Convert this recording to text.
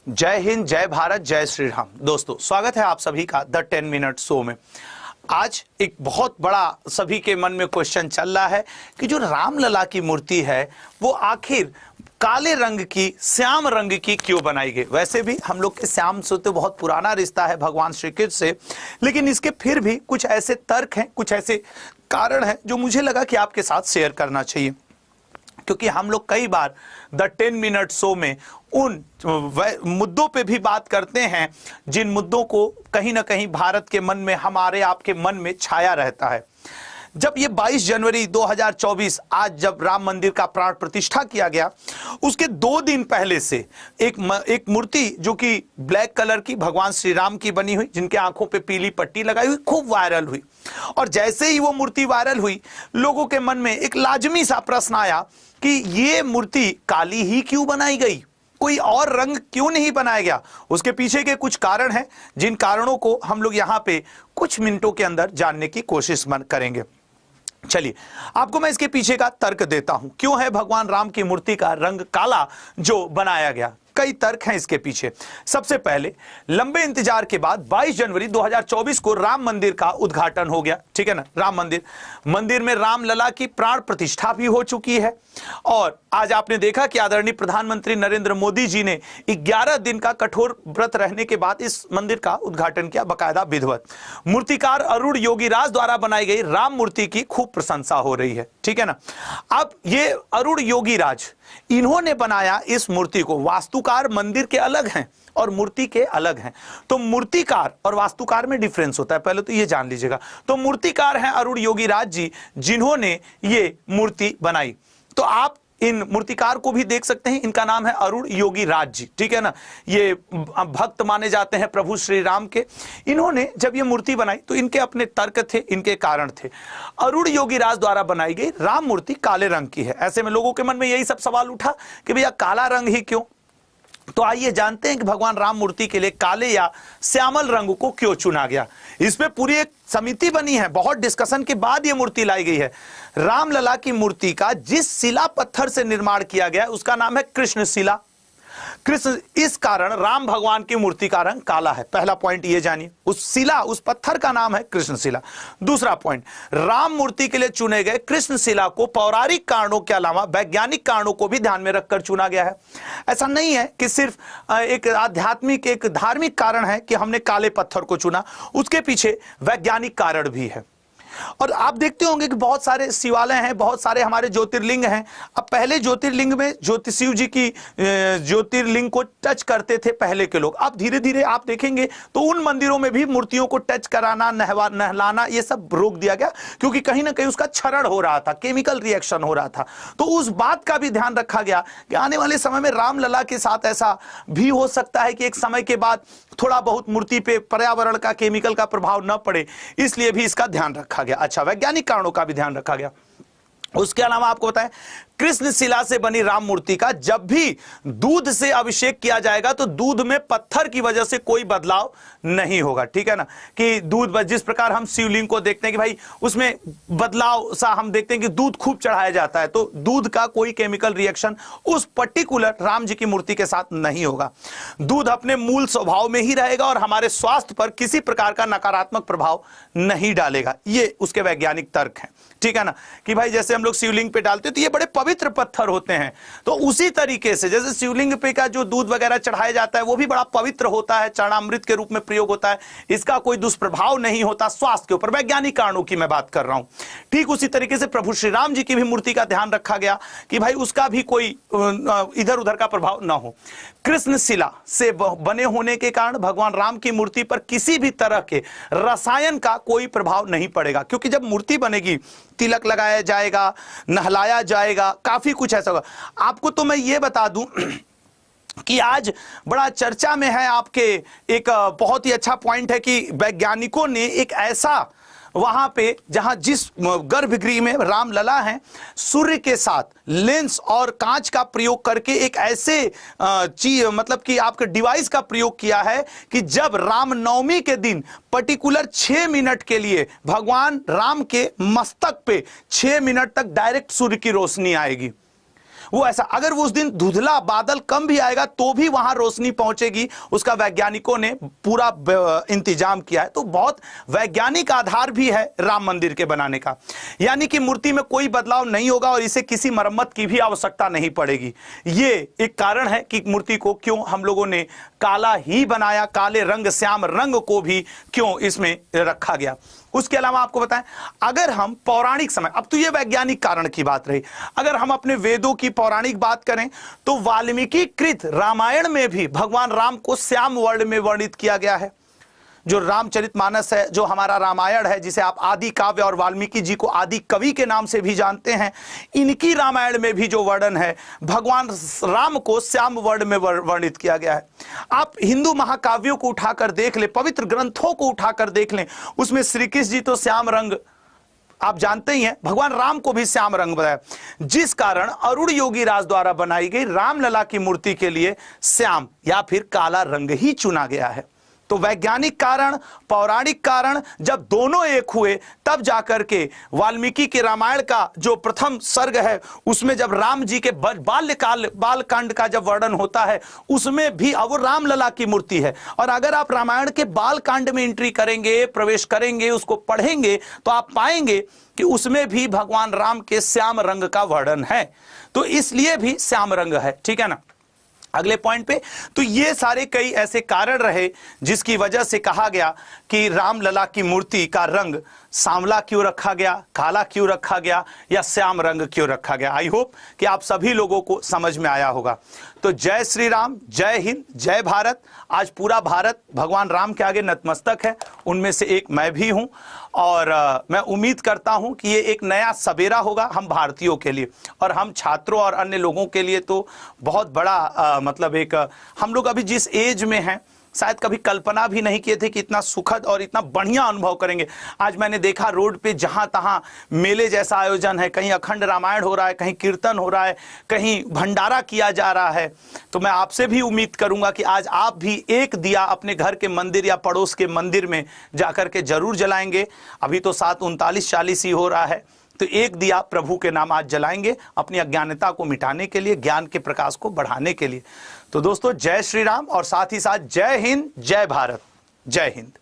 जय हिंद, जय भारत, जय श्री राम। दोस्तों, स्वागत है आप सभी का द 10 मिनट शो में। आज एक बहुत बड़ा सभी के मन में क्वेश्चन चल रहा है कि जो रामलला की मूर्ति है वो आखिर काले रंग की, श्याम रंग की क्यों बनाई गई। वैसे भी हम लोग के श्याम से तो बहुत पुराना रिश्ता है भगवान श्री कृष्ण से, लेकिन इसके फिर भी कुछ ऐसे तर्क हैं, कुछ ऐसे कारण हैं जो मुझे लगा कि आपके साथ शेयर करना चाहिए, क्योंकि हम लोग कई बार द 10 मिनट शो में उन मुद्दों पे भी बात करते हैं जिन मुद्दों को कहीं ना कहीं भारत के मन में, हमारे आपके मन में छाया रहता है। जब ये 22 जनवरी 2024 आज जब राम मंदिर का प्राण प्रतिष्ठा किया गया, उसके 2 दिन पहले से एक मूर्ति जो कि ब्लैक कलर की भगवान श्री राम की बनी हुई, जिनके आंखों पे पीली पट्टी लगाई हुई, खूब वायरल हुई। और जैसे ही वो मूर्ति वायरल हुई, लोगों के मन में एक लाजमी सा प्रश्न आया कि ये मूर्ति काली ही क्यों बनाई गई, कोई और रंग क्यों नहीं बनाया गया। उसके पीछे के कुछ कारण हैं, जिन कारणों को हम लोग यहाँ पे कुछ मिनटों के अंदर जानने की कोशिश करेंगे। चलिए, आपको मैं इसके पीछे का तर्क देता हूं, क्यों है भगवान राम की मूर्ति का रंग काला जो बनाया गया। कई तर्क हैं इसके पीछे। सबसे पहले, लंबे इंतजार के बाद 22 जनवरी 2024 को राम मंदिर का उद्घाटन हो गया, ठीक है ना। राम मंदिर में रामलला की प्राण प्रतिष्ठा भी हो चुकी है। और आज आपने देखा कि आदरणीय प्रधानमंत्री नरेंद्र मोदी जी ने 11 दिन का कठोर व्रत रहने के बाद इस मंदिर का उद्घाटन किया, बाकायदा विधिवत। मूर्तिकार अरुण योगीराज द्वारा बनाई गई राम मूर्ति की खूब प्रशंसा हो रही है, ठीक है ना। अब ये अरुण योगीराज, इन्होंने बनाया इस मूर्ति को। वास्तुकार मंदिर के अलग हैं और मूर्ति के अलग हैं, तो मूर्तिकार और वास्तुकार में डिफरेंस होता है, पहले तो ये जान लीजिएगा। तो मूर्तिकार हैं अरुण योगीराज जी, जिन्होंने ये मूर्ति बनाई। तो आप इन मूर्तिकार को भी देख सकते हैं, इनका नाम है अरुण योगीराज जी, ठीक है ना। ये भक्त माने जाते हैं प्रभु श्री राम के। इन्होंने जब ये मूर्ति बनाई तो इनके अपने तर्क थे, इनके कारण थे। अरुण योगीराज द्वारा बनाई गई राम मूर्ति काले रंग की है। ऐसे में लोगों के मन में यही सब सवाल उठा कि भैया काला रंग ही क्यों। तो आइए जानते हैं कि भगवान राम मूर्ति के लिए काले या श्यामल रंग को क्यों चुना गया। इसमें पूरी एक समिति बनी है, बहुत डिस्कशन के बाद यह मूर्ति लाई गई है। रामलला की मूर्ति का जिस शिला पत्थर से निर्माण किया गया है उसका नाम है कृष्ण शिला। कृष्ण, इस कारण राम भगवान की मूर्ति का रंग काला है। पहला पॉइंट ये जानिए, उस शिला, उस पत्थर का नाम है कृष्ण शिला। दूसरा पॉइंट, राम मूर्ति के लिए चुने गए कृष्ण शिला को पौराणिक कारणों के अलावा वैज्ञानिक कारणों को भी ध्यान में रखकर चुना गया है। ऐसा नहीं है कि सिर्फ एक आध्यात्मिक, एक धार्मिक कारण है कि हमने काले पत्थर को चुना, उसके पीछे वैज्ञानिक कारण भी है। और आप देखते होंगे कि बहुत सारे शिवालय हैं, बहुत सारे हमारे ज्योतिर्लिंग हैं। अब पहले ज्योतिर्लिंग में शिव जी की ज्योतिर्लिंग को टच करते थे पहले के लोग। अब धीरे धीरे आप देखेंगे तो उन मंदिरों में भी मूर्तियों को टच कराना, नहलाना, ये सब रोक दिया गया, क्योंकि कहीं ना कहीं उसका क्षरण हो रहा था, केमिकल रिएक्शन हो रहा था। तो उस बात का भी ध्यान रखा गया कि आने वाले समय में रामलला के साथ ऐसा भी हो सकता है कि एक समय के बाद थोड़ा बहुत मूर्ति पे पर्यावरण का, केमिकल का प्रभाव न पड़े, इसलिए भी इसका ध्यान रखा गया। अच्छा, वैज्ञानिक कारणों का भी ध्यान रखा गया। उसके अलावा आपको बताएं, कृष्ण शिला से बनी राम मूर्ति का जब भी दूध से अभिषेक किया जाएगा तो दूध में पत्थर की वजह से कोई बदलाव नहीं होगा, ठीक है ना। कि दूध, जिस प्रकार हम शिवलिंग को देखते हैं कि भाई उसमें बदलाव सा हम देखते हैं कि दूध खूब चढ़ाया जाता है, तो दूध का कोई केमिकल रिएक्शन उस पर्टिकुलर राम जी की मूर्ति के साथ नहीं होगा। दूध अपने मूल स्वभाव में ही रहेगा और हमारे स्वास्थ्य पर किसी प्रकार का नकारात्मक प्रभाव नहीं डालेगा। ये उसके वैज्ञानिक तर्क हैं, ठीक है ना। कि भाई जैसे हम लोग शिवलिंग पे डालते हैं तो ये बड़े पवित्र पत्थर होते हैं, तो उसी तरीके से जैसे शिवलिंग पे का जो दूध वगैरह चढ़ाया जाता है वो भी बड़ा पवित्र होता है, चरणामृत के रूप में प्रयोग होता है, इसका कोई दुष्प्रभाव नहीं होता स्वास्थ्य के ऊपर। वैज्ञानिक कारणों की मैं बात कर रहा हूं। ठीक उसी तरीके से प्रभु श्री राम जी की भी मूर्ति का ध्यान रखा गया कि भाई उसका भी कोई इधर उधर का प्रभाव ना हो। कृष्ण शिला से बने होने के कारण भगवान राम की मूर्ति पर किसी भी तरह के रसायन का कोई प्रभाव नहीं पड़ेगा, क्योंकि जब मूर्ति बनेगी तिलक लगाया जाएगा, नहलाया जाएगा, काफी कुछ ऐसा होगा। आपको तो मैं ये बता दूं कि आज बड़ा चर्चा में है, आपके एक बहुत ही अच्छा पॉइंट है कि वैज्ञानिकों ने एक ऐसा वहां पे जहां जिस गर्भगृह में रामलला है, सूर्य के साथ लेंस और कांच का प्रयोग करके एक ऐसे चीज, मतलब कि आपके डिवाइस का प्रयोग किया है कि जब रामनवमी के दिन पर्टिकुलर 6 मिनट के लिए भगवान राम के मस्तक पे 6 मिनट तक डायरेक्ट सूर्य की रोशनी आएगी। वो ऐसा, अगर वो उस दिन धुंधला बादल कम भी आएगा तो भी वहां रोशनी पहुंचेगी, उसका वैज्ञानिकों ने पूरा इंतजाम किया है। तो बहुत वैज्ञानिक आधार भी है राम मंदिर के बनाने का, यानी कि मूर्ति में कोई बदलाव नहीं होगा और इसे किसी मरम्मत की भी आवश्यकता नहीं पड़ेगी। ये एक कारण है कि मूर्ति को क्यों हम लोगों ने काला ही बनाया, काले रंग श्याम रंग को भी क्यों इसमें रखा गया। उसके अलावा आपको बताएं, अगर हम पौराणिक समय, अब तो ये वैज्ञानिक कारण की बात रही, अगर हम अपने वेदों की पौराणिक बात करें तो वाल्मीकि कृत रामायण में भी भगवान राम को श्याम वर्ण में वर्णित किया गया है। जो रामचरितमानस है, जो हमारा रामायण है, जिसे आप आदि काव्य और वाल्मीकि जी को आदि कवि के नाम से भी जानते हैं, इनकी रामायण में भी जो वर्णन है भगवान राम को श्याम वर्ण में वर्णित किया गया है। आप हिंदू महाकाव्यों को उठाकर देख लें, पवित्र ग्रंथों को उठाकर देख लें, उसमें श्री कृष्ण जी तो श्याम रंग आप जानते ही हैं, भगवान राम को भी श्याम रंग बताया, जिस कारण अरुण योगी राज द्वारा बनाई गई रामलला की मूर्ति के लिए श्याम या फिर काला रंग ही चुना गया है। तो वैज्ञानिक कारण, पौराणिक कारण जब दोनों एक हुए तब जाकर के वाल्मीकि के रामायण का जो प्रथम सर्ग है उसमें जब राम जी के बालकांड का जब वर्णन होता है उसमें भी अब रामलला की मूर्ति है। और अगर आप रामायण के बालकांड में एंट्री करेंगे, प्रवेश करेंगे, उसको पढ़ेंगे तो आप पाएंगे कि उसमें भी भगवान राम के श्याम रंग का वर्णन है, तो इसलिए भी श्याम रंग है। ठीक है ना। अगले पॉइंट पे, तो ये सारे कई ऐसे कारण रहे जिसकी वजह से कहा गया कि रामलला की मूर्ति का रंग सांवला क्यों रखा गया, काला क्यों रखा गया या श्याम रंग क्यों रखा गया। आई होप कि आप सभी लोगों को समझ में आया होगा। तो जय श्री राम, जय हिंद, जय भारत। आज पूरा भारत भगवान राम के आगे नतमस्तक है, उनमें से एक मैं भी हूं और मैं उम्मीद करता हूं कि ये एक नया सवेरा होगा हम भारतीयों के लिए और हम छात्रों और अन्य लोगों के लिए तो बहुत बड़ा मतलब एक, हम लोग अभी जिस एज में हैं शायद कभी कल्पना भी नहीं किए थे कि इतना सुखद और इतना बढ़िया अनुभव करेंगे। आज मैंने देखा रोड पे जहां तहां मेले जैसा आयोजन है, कहीं अखंड रामायण हो रहा है, कहीं कीर्तन हो रहा है, कहीं भंडारा किया जा रहा है। तो मैं आपसे भी उम्मीद करूंगा कि आज आप भी एक दिया अपने घर के मंदिर या पड़ोस के मंदिर में जाकर के जरूर जलाएंगे। अभी तो 7:39-40 ही हो रहा है, तो एक दिया प्रभु के नाम आज जलाएंगे अपनी अज्ञानता को मिटाने के लिए, ज्ञान के प्रकाश को बढ़ाने के लिए। तो दोस्तों जय श्री राम और साथ ही साथ जय हिंद, जय भारत, जय हिंद।